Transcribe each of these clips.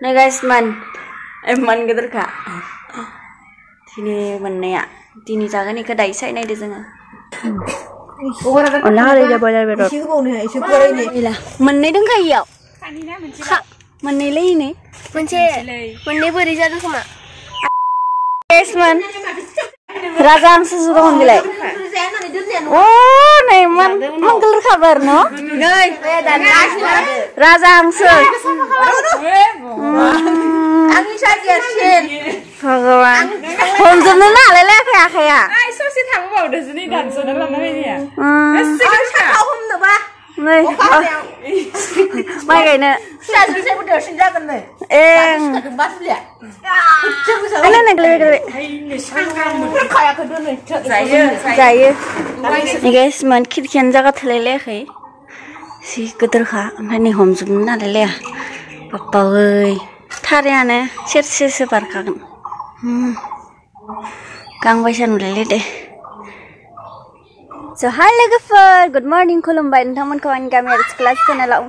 Nih guys, man gitu kak. Sini mana ya? Sini jangan nih kedai saya nih di sana. Olah hari dia bayar berapa? Iya, mana dong kayak? Kak, mana lagi nih? Mana beri jatuh sama? Guys, Raja angsa sudah menggilai. Oh, nih menggelar kabar no? Raja angsa. Angin saja sih. Bhagawan. Homjumno na lele fैयाखै आ? Ai ससे थांबावदोसो नै दानस'ना लाना फैनाया। Kau homno ba? नै माइ गायनो Saya udah sih jalan nih. Ana naglawe Kayak kedua nih. जायो Nih guys man खिरखियानो जागा थोलायलायाखै सि गोदोरखा ओमफ्राय नै हमजोबनो नालाय लाया बाप्पा ओइ थारायानो सेरसेसो बारखागोन गांबायसा नुलायलाय दे So hi लोगोफोर good morning खुलुमबाय नोंथांमोनखौ आंनि गामियारि क्लास चेनेलाव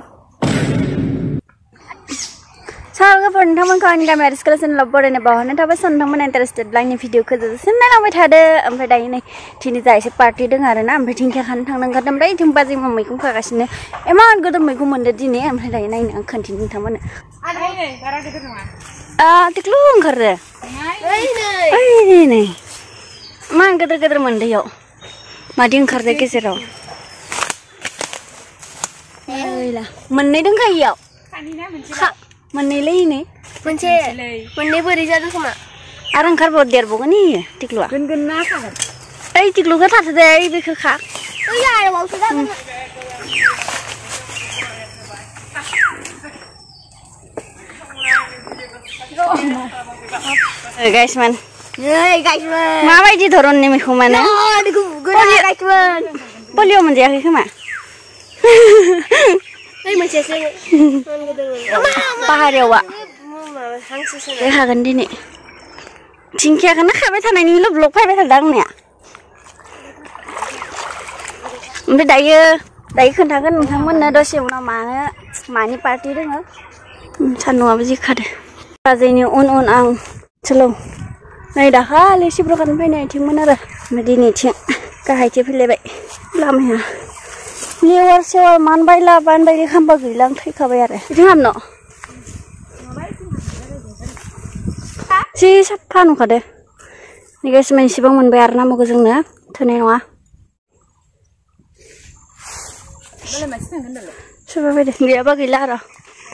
लोगोफोर नोंथांमोनखौ आंनि गामियारि क्लास चेनेलाव बरायनो बावहरनाय थाबाय नोंथांमोना इन्टारेस्टेड आंनि भिडिअखौ जोबजासिम नायलांबाय थादो ओमफ्राय दायो नै दिनै जा एसे पार्टि दङ आरोना ओमफ्राय दिंखिया खानो थांनांगोन ओमफ्राय इथिं बाजैमा मैगं खागासिनो इमान गोदोर मैगं मोनदो दिनै ओमफ्राय दायो नायनो आं खोन्थिनो नोंथांमोननो बारा गिदिर नङा तिक्लु ओंखारदो ओइ नै इमान गोदोर गोदोर मोनदो इयाव मादि ओंखारदो गेजेराव ओइला मोननै दंखायो इयाव मोननैलै नै मोननै बोरै जादों खोमा आरो ओंखारबाव देरबावगोन इयो तिक्लुआ गोन ना खागोन ओइ तिक्लुखौ थाथ'दो ओइ बेखौ खा ओइ आरोबावसो जागोन guys man गाइसमोन माबायदि धरननि मैगं माने गाइसमोन पलिअ मोनजायाखै खोमा ओइ मोनसेसो पाहारियावआ हांसोसो बे हागोन दिनै दिंखियाखौनो खाबाय थानायनि ब्लग फैबाय थादों आंनिया ओमफ्राय दायो खोन्थागोन नोंथांमोननो दसे उनाव मानि पार्टि दङ सान्दुंआबो जि खादो बाजैनि उन आं सोलौ नै दाखालि सिब्रखान फैनाय थिंमोन आरो ओमफ्राय दिनैथिं गाहायथिं फैलायबाय लामाया लेवार सेवार मानबायला बानबायलि खामबा गैला आं थैखाबाय आरो बिथिं हाबनो जि साफा नुखादो नै गाइस मोनसेबां मोनबाय आरो नांगौ जोंनो थोनाय नङा सोरबा फैदो गैयाबा गैला आरो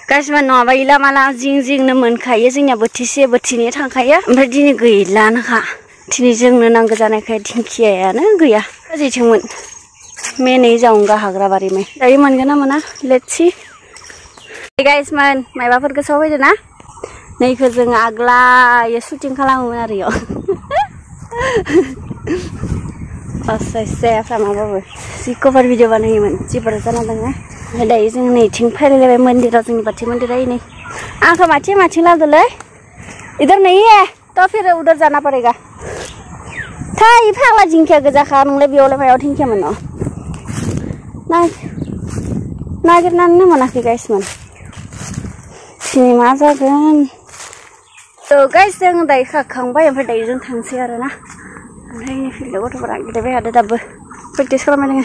गासिबो नङाबा गैला माला जिंनो मोनखायो जोंनिया बोथिसे बोथिनै थांखायो ओमफ्राय दिनै गैलानोखा दिनै जोंनो नांगौ जानायखाय दिंखियायानो गैया जेथिंमोन मेनै जाउंगा हाग्रा बारिमै दायो मोनगोन ना मोना लेट्स सी गाइस मायबाफोर गोसोआव फैदो ना नैखौ जों आग्लायो शुटिं खालामोमोन आरो इयाव जाया माबाबो जि कभार भिडिअ बानायोमोन जिबार जाना दङ ओमफ्राय दायो जों नैथिं फैलायलायबाय मन्दिराव जोंनि बाथि मन्दिरा नै आंखौ माथिं लादोलै इधर नहीं है तो फिर उधर जाना पड़ेगा था ये फाग्ला दिंखिया गोजाखा नोंलाय बेयावलाय मायाव दिंखिया मोनो नागिरनानै मोनाखै गाइसमोन दिनै मा जागोन थ' गाइस जों दायो खाखांबाय ओमफ्राय दायो जों थांसै आरोना ओमफ्राय नै फिल्डआव गथ'फोरा गेलेबाय थादो दाबो प्रेक्टिस खालामबाय दङ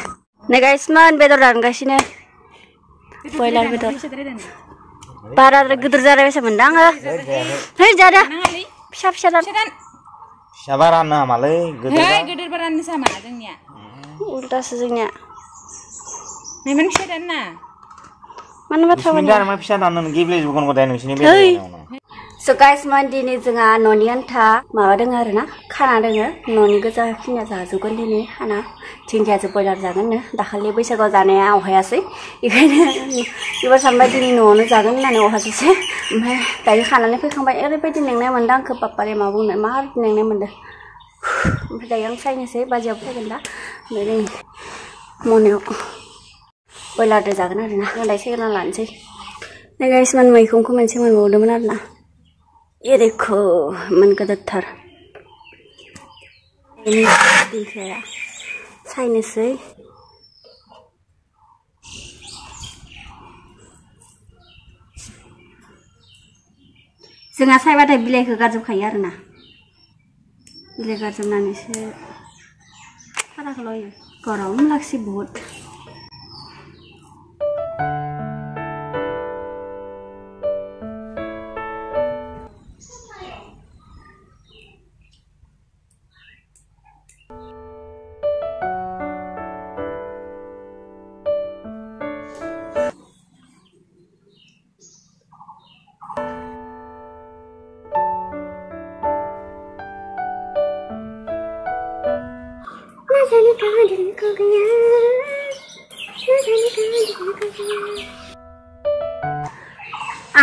नै गाइसमोन बेदर दानगासिनो बयलार बेदर बाराद्राय गिदिर जालायबायसो मोनदों आङो है जादा फिसा दान फिसा बारा नामालै गिदिर बारानो सामा जोंनिया उल्टासो जोंनिया नैमोन फिसा दान ना मानो बाथ्रा बुंदों फिसा दाननो गेब्लेजोबगोन गदाय नोंसिनि बेदर So guys दिनै जोंहा न'नि आन्था माबा दङ आरोना खाना दङ न'नि गोजा खिनिया जाजोबगोन दिनै खाना दिंखियाजों बयलार जागोननो दाखालि बैसागुआव जानाया अहायासै बेखायनो एबार सानबाय दिनै न'आवनो जागोन होननानै अहाजोबसै ओमफ्राय दायो खानानै फैखांबाय ओरैबायदि मेंनाय मोनदों आंखौ बाप्पारे मा बुंनो मा मेंनाय मोनदों ओमफ्राय दायो आं सायनोसै बाजियाव फैगोन दा ओमफ्राय नै मनायाव बयलारजों जागोन आरोना आं दायो सायना लानोसै नै गाइस मैगंखौ मोनसे मोनबावदोंमोन आरोना ये देखो मन गदत्थर दिंखिया साइनसै जोंहा सायबाथाय बिलाइखौ गारजोबखायो आरोना बिलाइ गारजोबनानैसो फाराखौल' होयो गरम लागसै बहुद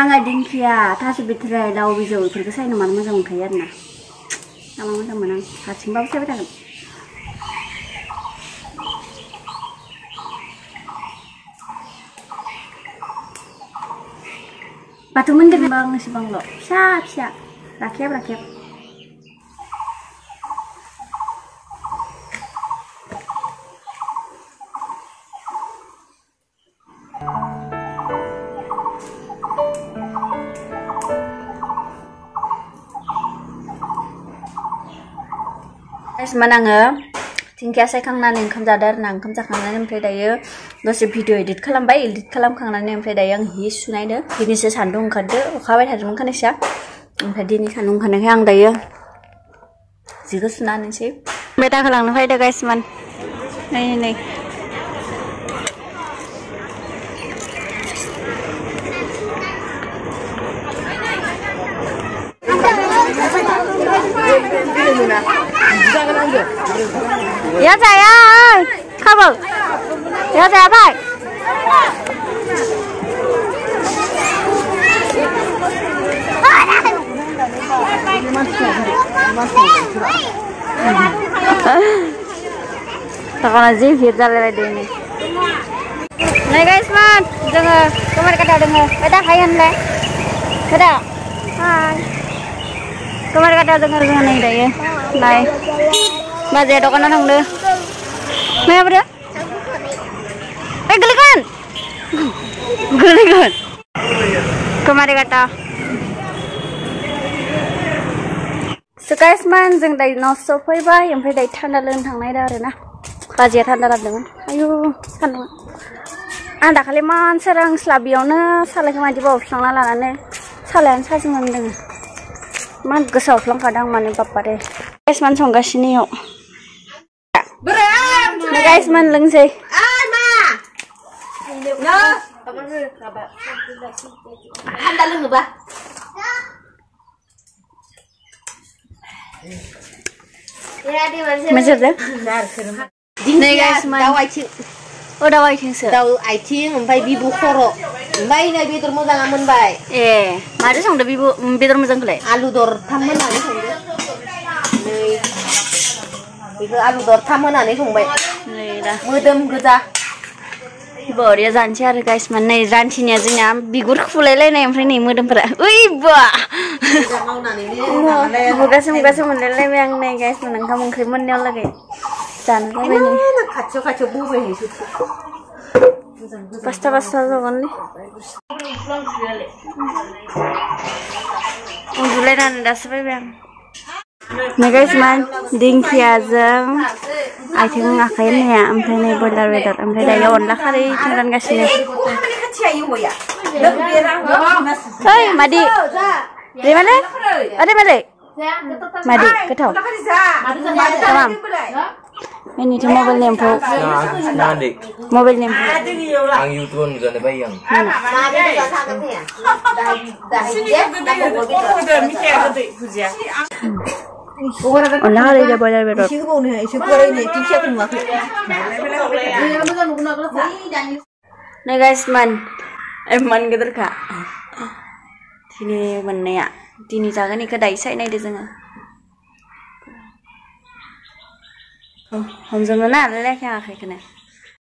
आङो दिंखिया थास' बिथराइ लाव बिजौ बेफोरखौ सायनो मानो मोजां मोनखायो आरोना आं मोजां मोनो आं हारसिंबाबो सायबाय थागोन बाथौ मन्दिरबा आं एसेबांल' फिसा फिसा राखेब राखेब Guys, आङो दिंखिया सायखांनानै ओंखाम जादों आरोना ओंखाम जाखांनानै ओमफ्राय दायो दसे भिडिअ एडिट खालामबाय एडिट खालामखांनानै ओमफ्राय दायो आं हि सुनायदो दिनैसो सान्दुं ओंखारदो अखा हाबाय थादोंमोन खाननैसोआ ओमफ्राय दिनै सान्दुं ओंखारनायखाय आं दायो जिखौ सुना होनोसै ओमफ्राय दाखौ लांनो फैदो गाइसमान नै Ya saya, kamu, ya saya apa? Takkan aja viral lagi ini. Nah guys man, jangan kemana kata dengar, ada hayan le, ada, hai, kemana kata dengar jangan nih deh ya, naik. Bazar dokan nang deh. Mana berapa? Gelikan. Gelikan. Kemari kata. Guys man, जों दायो न' सफैबाय ओमफ्राय दायो थान्दा लोंनो थांनाय दा आरोना बाजिया थान्दा लादोंमोन आयु सान्दुं आं दाखालि मान सोरां स्लाबियावनो सालायखौ मादि बावफ्लांना लानानै सालायानो साजोंमोन दोङो मान गोसोआव फ्लांखादों आं माने बाप्पा रे guys man संगासिनो Nah guys man longsay. Anda lung ba? Macam dah? Nih guys man. Dawa itu. Oh dawa itu sih. Dawa itu, umpai bibu koro. Umpai nih bidur mau jangan munbai. Mari song dah bidur mau jangan kelai. Alu dor taman ani song dah. Nih. Bidu alu dor taman ani song bay. Nih dah. Mudem goda. Boriya janci ada guys man. Nih janci ni aja ni bigur kulai leh nih, umpai nih mudem pera. Wih bah. Muka menelai yang nih guys man. Kamu krimen ni lagi. Jangan kau ni. Kacau bubu ni situ. Pasta logan ni. Ujulai nanda dasar bang. Nah guys man, dinkhiya jeng, akhirnya ngakain ya, ampai nih boiler weather, ampai daya onlah kali tinggal ngasih. Hei, Madi, di mana? Ada mana? Madi, ketau. Tamam. Ini tu mobil nempo. Nanti. Mobil nempo. Ang YouTube juga ada bayang. Onlah kali dia boiler weather. Nah guys man, man gitu kak. Ini mana ya? Ini jangan ni kedai saya ni deh jangan. Hamzah mana ada lagi yang akhirnya.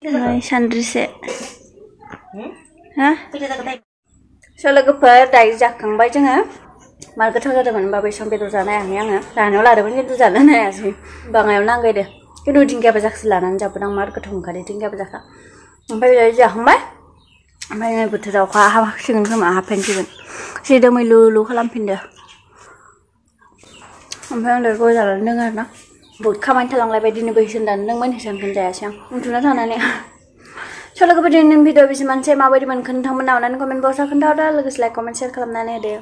Hai Sandri se. Hah? Soalnya kepada dari jakang baca nggak? Malah ketemu teman bapak sampai tu sana yang dah nolak ada pun itu jalan ya sih. Bangai orang gede. Kedua tinggal bajak selanan jauh pedang mar ketemu kali tinggal bajak. Sampai jadi jakang bay. ओमफ्राय बोथोराव अखा हासिगोन खोमा हाफिनसिगोन एसे दोमैलु खालामफिनदो ओमफ्राय आं गय जानानै दङ आरोना बहुद खामानि थालांलायबाय दिनै बैसो दानो नों मोनसेखौनो जायासै आं उन्दुना थानानै स' लोगोफोर दिनैनि भिडिअ बिसिमानोसै माबायदि मोनखो नोंथांमोना अननानै कमेन्ट बक्सआव खोन्थाहरदो लोगोसे लाइक कमेन्ट शेयार खालामनानै होदो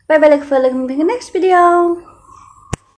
बाय बाय लोगोफोर लोगो मोनफिनगोन नेक्स्ट भिडिअ